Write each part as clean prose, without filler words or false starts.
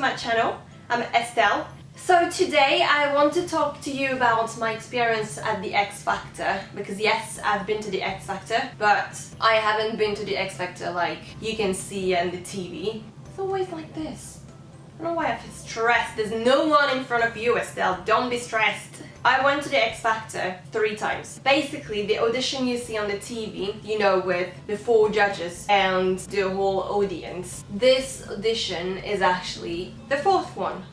my channel. I'm Estelle. So today I want to talk to you about my experience at the X Factor, because yes, I've been to the X Factor, but I haven't been to the X Factor like you can see on the TV. It's always like this. I don't know why I feel stressed. There's no one in front of you, Estelle. Don't be stressed. I went to the X Factor 3 times. Basically, the audition you see on the TV, you know, with the 4 judges and the whole audience. This audition is actually the 4th one.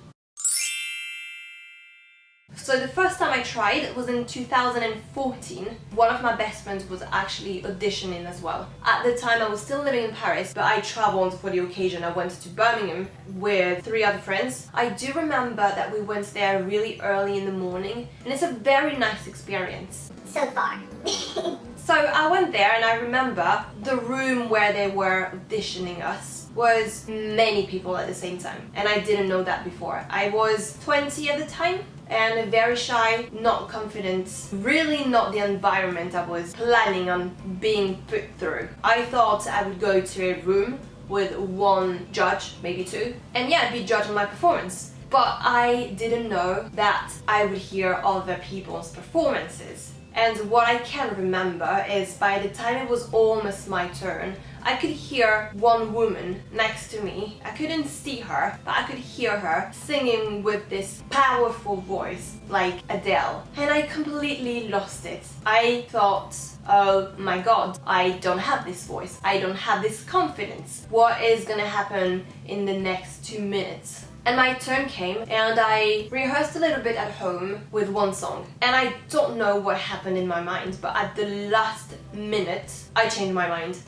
So the first time I tried was in 2014. One of my best friends was actually auditioning as well. At the time I was still living in Paris, but I traveled for the occasion. I went to Birmingham with 3 other friends. I do remember that we went there really early in the morning, and it's a very nice experience. So far. So I went there, and I remember the room where they were auditioning us was many people at the same time, and I didn't know that before. I was 20 at the time and very shy, not confident, really not the environment I was planning on being put through. I thought I would go to a room with 1 judge, maybe 2, and yeah, be judging my performance. But I didn't know that I would hear other people's performances. And what I can remember is by the time it was almost my turn, I could hear one woman next to me. I couldn't see her, but I could hear her singing with this powerful voice, like Adele. And I completely lost it. I thought, oh my god, I don't have this voice. I don't have this confidence. What is gonna happen in the next 2 minutes? And my turn came, and I rehearsed a little bit at home with 1 song. And I don't know what happened in my mind, but at the last minute, I changed my mind.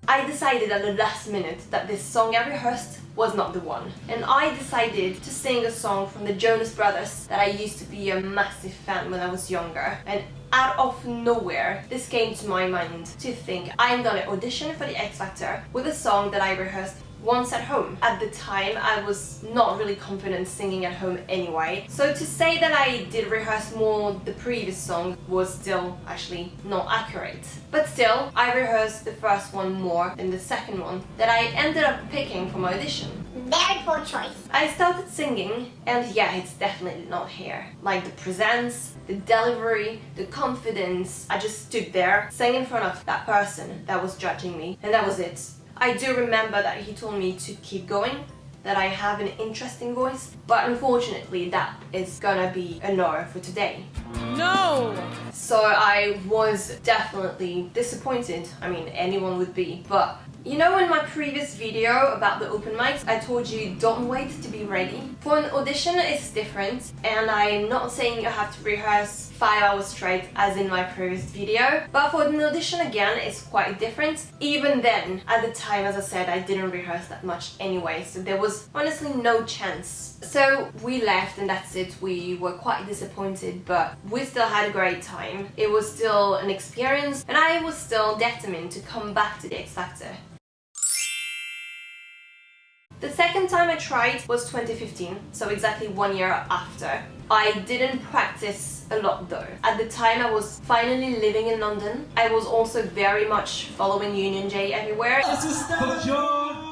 I decided at the last minute that this song I rehearsed was not the one. And I decided to sing a song from the Jonas Brothers that I used to be a massive fan when I was younger. And out of nowhere, this came to my mind to think I'm gonna audition for the X Factor with a song that I rehearsed once at home. At the time, I was not really confident singing at home anyway. So to say that I did rehearse more the previous song was still actually not accurate. But still, I rehearsed the first one more than the second one that I ended up picking for my audition. Very poor choice. I started singing, and yeah, it's definitely not here. Like the presence, the delivery, the confidence. I just stood there, sang in front of that person that was judging me, and that was it. I do remember that he told me to keep going, that I have an interesting voice, but unfortunately that is gonna be a no for today. No! So I was definitely disappointed. I mean, anyone would be, but you know, in my previous video about the open mics, I told you don't wait to be ready. For an audition, it's different, and I'm not saying you have to rehearse 5 hours straight as in my previous video, but for an audition again, it's quite different. Even then, at the time, as I said, I didn't rehearse that much anyway, so there was honestly no chance. So we left, and that's it. We were quite disappointed, but we still had a great time. It was still an experience, and I was still determined to come back to the X Factor. The second time I tried was 2015, so exactly 1 year after. I didn't practice a lot though. At the time I was finally living in London. I was also very much following Union J everywhere.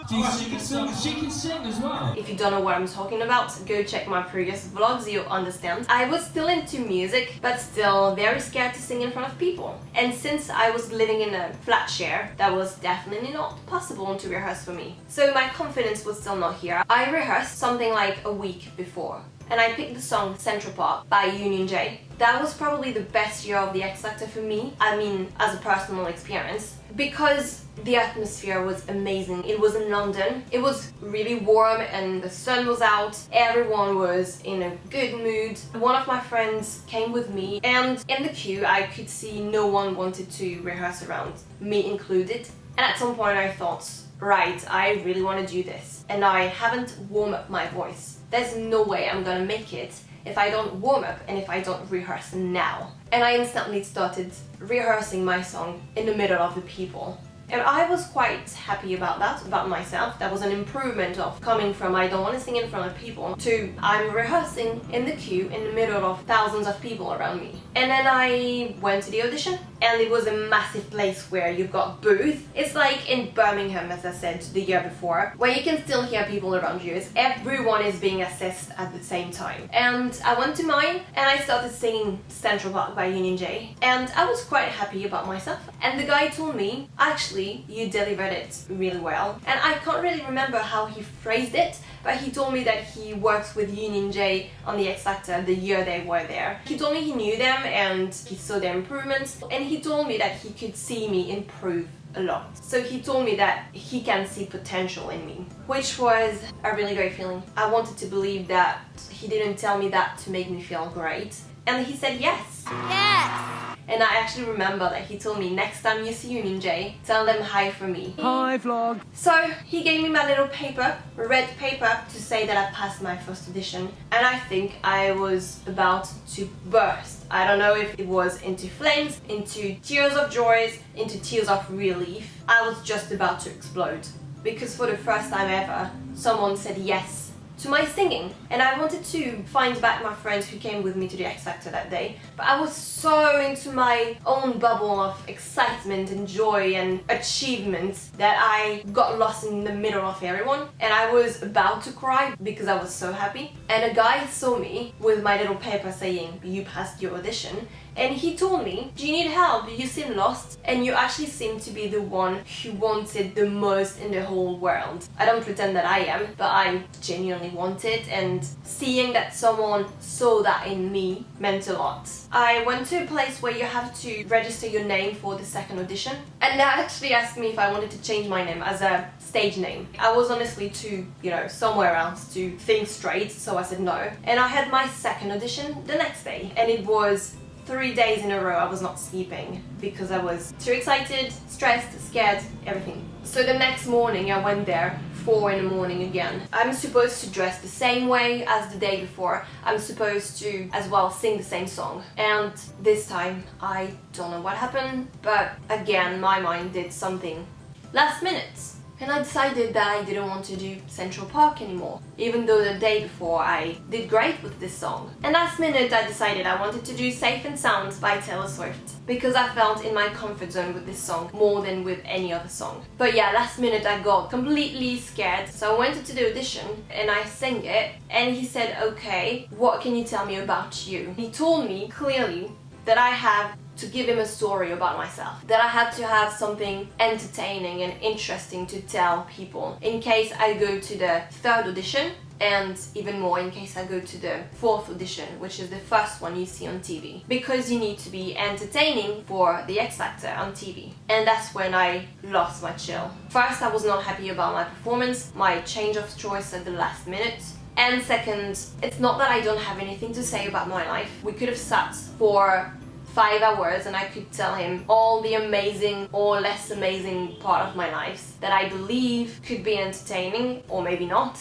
She can sing as well. If you don't know what I'm talking about, go check my previous vlogs, you'll understand. I was still into music, but still very scared to sing in front of people. And since I was living in a flat share, that was definitely not possible to rehearse for me. So my confidence was still not here. I rehearsed something like a week before, and I picked the song Central Park by Union J. That was probably the best year of the X Factor for me, I mean as a personal experience, because the atmosphere was amazing. It was in London, it was really warm and the sun was out, everyone was in a good mood. One of my friends came with me, and in the queue I could see no one wanted to rehearse around, me included. And at some point I thought, right, I really want to do this, and I haven't warmed up my voice. There's no way I'm gonna make it if I don't warm up and if I don't rehearse now. And I instantly started rehearsing my song in the middle of the people. And I was quite happy about that, about myself. That was an improvement of coming from I don't want to sing in front of people to I'm rehearsing in the queue in the middle of thousands of people around me. And then I went to the audition and it was a massive place where you've got booth. It's like in Birmingham, as I said the year before, where you can still hear people around you. Everyone is being assessed at the same time. And I went to mine and I started singing Central Park by Union J, and I was quite happy about myself. And the guy told me, actually, you delivered it really well. And I can't really remember how he phrased it, but he told me that he worked with Union J on the X Factor the year they were there. He told me he knew them and he saw their improvements, and he told me that he could see me improve a lot. So he told me that he can see potential in me, which was a really great feeling. I wanted to believe that he didn't tell me that to make me feel great, and he said yes. Yes! And I actually remember that he told me, next time you see Union J, tell them hi from me. Hi, vlog. So he gave me my little paper, red paper, to say that I passed my first audition, and I think I was about to burst. I don't know if it was into flames, into tears of joy, into tears of relief. I was just about to explode, because for the first time ever, someone said yes to my singing, and I wanted to find back my friends who came with me to the X Factor that day, but I was so into my own bubble of excitement and joy and achievement that I got lost in the middle of everyone, and I was about to cry because I was so happy. And a guy saw me with my little paper saying, you passed your audition, and he told me, do you need help? You seem lost, and you actually seem to be the one who wanted the most in the whole world. I don't pretend that I am, but I genuinely want it, and seeing that someone saw that in me meant a lot. I went to a place where you have to register your name for the second audition, and they actually asked me if I wanted to change my name as a stage name. I was honestly too, somewhere else to think straight, so I said no. And I had my second audition the next day, and it was 3 days in a row I was not sleeping because I was too excited, stressed, scared, everything. So the next morning I went there, 4 in the morning again. I'm supposed to dress the same way as the day before. I'm supposed to as well sing the same song. And this time I don't know what happened, but again my mind did something last minute. And I decided that I didn't want to do Central Park anymore, even though the day before I did great with this song. And last minute I decided I wanted to do Safe and Sound by Taylor Swift, because I felt in my comfort zone with this song more than with any other song. But yeah, last minute I got completely scared, so I went to the audition and I sang it, and he said, okay, what can you tell me about you? He told me clearly that I have to give him a story about myself, that I had to have something entertaining and interesting to tell people in case I go to the third audition, and even more in case I go to the fourth audition, which is the first one you see on TV, because you need to be entertaining for the X Factor on TV. And that's when I lost my chill. First, I was not happy about my performance, my change of choice at the last minute. And second, it's not that I don't have anything to say about my life. We could have sat for 5 hours and I could tell him all the amazing or less amazing part of my life that I believe could be entertaining, or maybe not.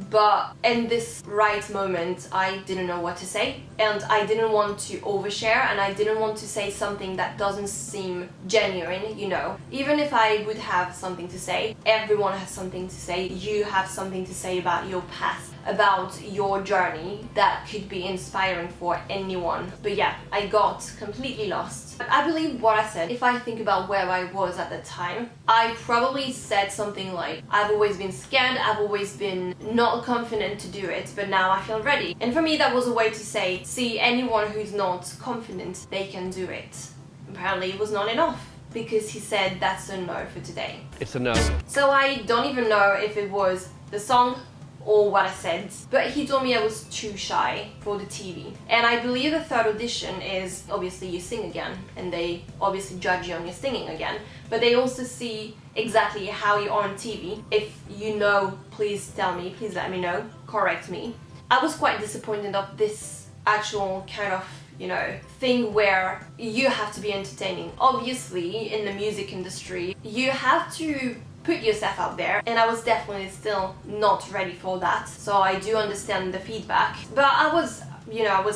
But in this right moment I didn't know what to say, and I didn't want to overshare, and I didn't want to say something that doesn't seem genuine, Even if I would have something to say, everyone has something to say. You have something to say about your past, about your journey that could be inspiring for anyone. But yeah, I got completely lost. I believe what I said. If I think about where I was at the time, I probably said something like, I've always been scared, I've always been not confident to do it, but now I feel ready. And for me that was a way to say, see, anyone who's not confident, they can do it. Apparently it was not enough, because he said that's a no for today. It's a no. So I don't even know if it was the song or what I said, but he told me I was too shy for the TV. And I believe the third audition is obviously you sing again, and they obviously judge you on your singing again, but they also see exactly how you are on TV. If you know, please tell me, please let me know, correct me. I was quite disappointed of this actual kind of thing where you have to be entertaining. Obviously in the music industry you have to put yourself out there, and I was definitely still not ready for that, so I do understand the feedback. But I was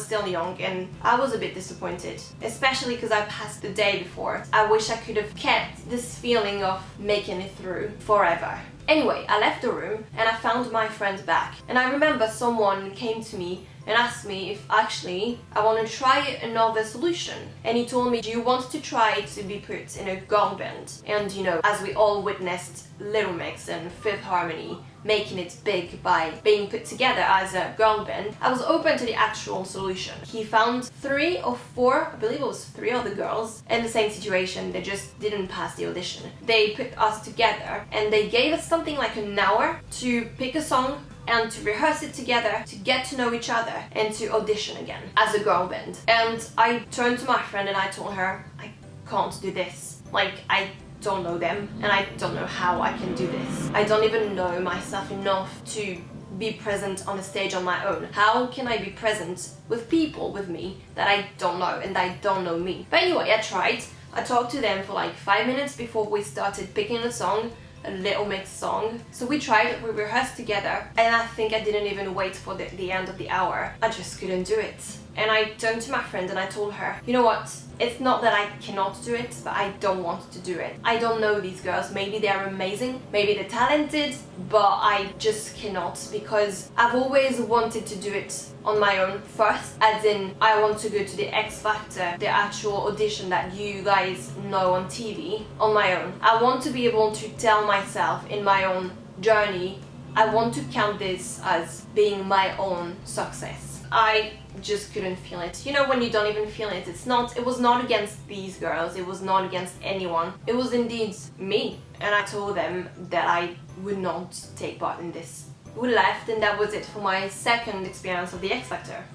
still young and I was a bit disappointed, especially because I passed the day before. I wish I could have kept this feeling of making it through forever. Anyway, I left the room and I found my friend back, and I remember someone came to me and asked me if actually I want to try another solution. And he told me, do you want to try to be put in a girl band? And you know, as we all witnessed Little Mix and Fifth Harmony making it big by being put together as a girl band, I was open to the actual solution. He found 3 or 4, I believe it was 3 other girls in the same situation. They just didn't pass the audition. They put us together and they gave us something like an hour to pick a song and to rehearse it together, to get to know each other, and to audition again as a girl band. And I turned to my friend and I told her, I can't do this. Like, I don't know them and I don't know how I can do this. I don't even know myself enough to be present on a stage on my own. How can I be present with people with me that I don't know and I don't know me? But anyway, I tried. I talked to them for like 5 minutes before we started picking a song, a Little Mix song. So we tried, we rehearsed together, and I think I didn't even wait for the end of the hour. I just couldn't do it. And I turned to my friend and I told her, you know what? It's not that I cannot do it, but I don't want to do it. I don't know these girls. Maybe they're amazing, maybe they're talented, but I just cannot, because I've always wanted to do it on my own first, as in I want to go to the X Factor, the actual audition that you guys know on TV, on my own. I want to be able to tell myself in my own journey, I want to count this as being my own success. I just couldn't feel it. You know, when you don't even feel it, it was not against these girls, it was not against anyone. It was indeed me. And I told them that I would not take part in this. We left and that was it for my second experience of the X Factor.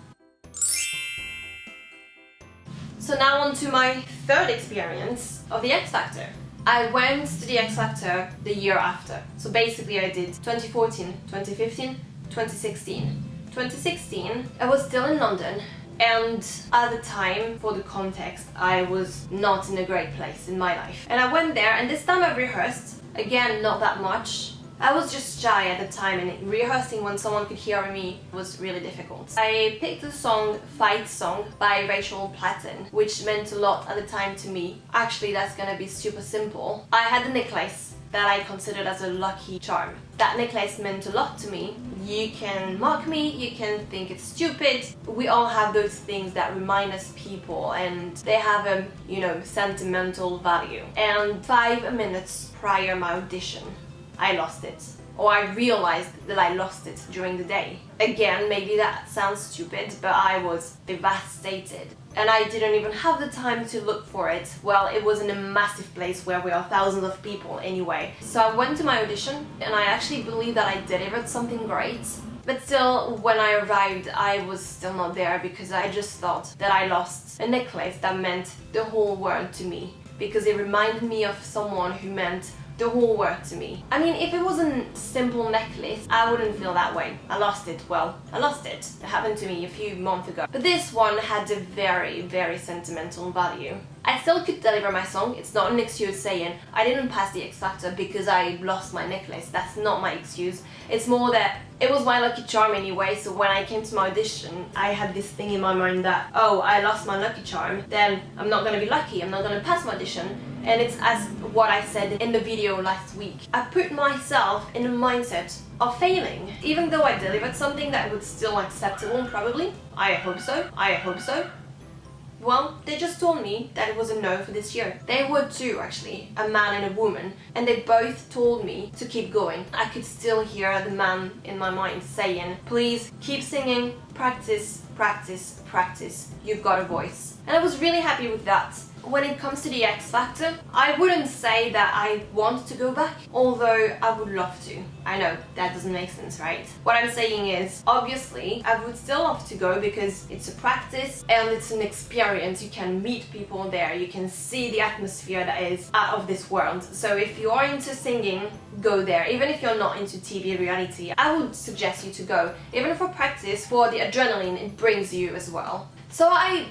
So now on to my third experience of the X Factor. I went to the X Factor the year after. So basically I did 2014, 2015, 2016. 2016, I was still in London, and at the time, for the context, I was not in a great place in my life. And I went there, and this time I rehearsed, again, not that much. I was just shy at the time, and rehearsing when someone could hear me was really difficult. I picked the song Fight Song by Rachel Platten, which meant a lot at the time to me. Actually, that's gonna be super simple. I had a necklace that I considered as a lucky charm. That necklace meant a lot to me. You can mock me, you can think it's stupid. We all have those things that remind us people, and they have a, you know, sentimental value. And 5 minutes prior my audition, I lost it. Or I realized that I lost it during the day. Again, maybe that sounds stupid, but I was devastated. And I didn't even have the time to look for it. Well, it was in a massive place where we are thousands of people anyway. So I went to my audition, and I actually believe that I delivered something great. But still, when I arrived, I was still not there, because I just thought that I lost a necklace that meant the whole world to me. Because it reminded me of someone who meant the whole world to me. I mean, if it was a simple necklace, I wouldn't feel that way. I lost it. Well, I lost it. It happened to me a few months ago. But this one had a very, very sentimental value. I still could deliver my song. It's not an excuse saying I didn't pass the X Factor because I lost my necklace. That's not my excuse. It's more that it was my lucky charm anyway, so when I came to my audition, I had this thing in my mind that, oh, I lost my lucky charm, then I'm not gonna be lucky, I'm not gonna pass my audition. And it's as what I said in the video last week. I put myself in a mindset of failing. Even though I delivered something that was still acceptable, probably. I hope so. I hope so. Well, they just told me that it was a no for this year. They were two, actually, a man and a woman, and they both told me to keep going. I could still hear the man in my mind saying, please keep singing, practice, practice, practice, you've got a voice. And I was really happy with that. When it comes to the X Factor, I wouldn't say that I want to go back, although I would love to. I know, that doesn't make sense, right? What I'm saying is, obviously, I would still love to go because it's a practice and it's an experience. You can meet people there, you can see the atmosphere that is out of this world. So if you are into singing, go there. Even if you're not into TV reality, I would suggest you to go. Even for practice, for the adrenaline it brings you as well. So I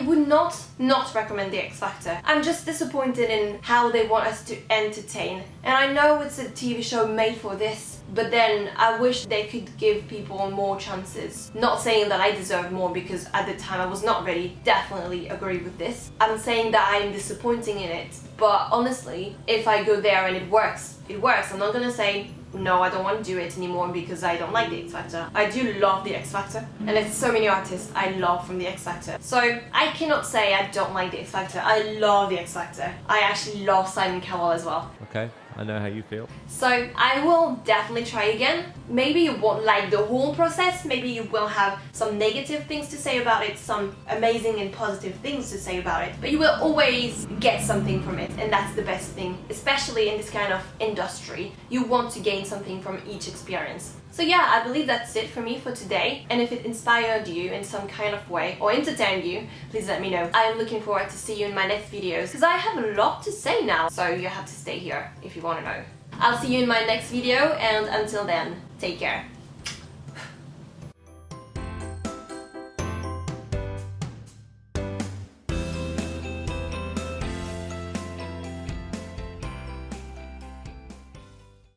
would not recommend the X Factor. I'm just disappointed in how they want us to entertain. And I know it's a TV show made for this, but then I wish they could give people more chances. Not saying that I deserve more, because at the time I was not ready. Definitely agree with this. I'm saying that I'm disappointing in it. But honestly, if I go there and it works, it works. I'm not gonna say no, I don't want to do it anymore because I don't like the X Factor. I do love the X Factor, and there's so many artists I love from the X Factor. So I cannot say I don't like the X Factor. I love the X Factor. I actually love Simon Cowell as well. Okay, I know how you feel. So I will definitely try again. Maybe you won't like the whole process, maybe you will have some negative things to say about it, some amazing and positive things to say about it, but you will always get something from it, and that's the best thing, especially in this kind of industry. You want to gain something from each experience. So yeah, I believe that's it for me for today, and if it inspired you in some kind of way or entertained you, please let me know. I'm looking forward to see you in my next videos because I have a lot to say now, so you have to stay here if you want to know. I'll see you in my next video, and until then, take care.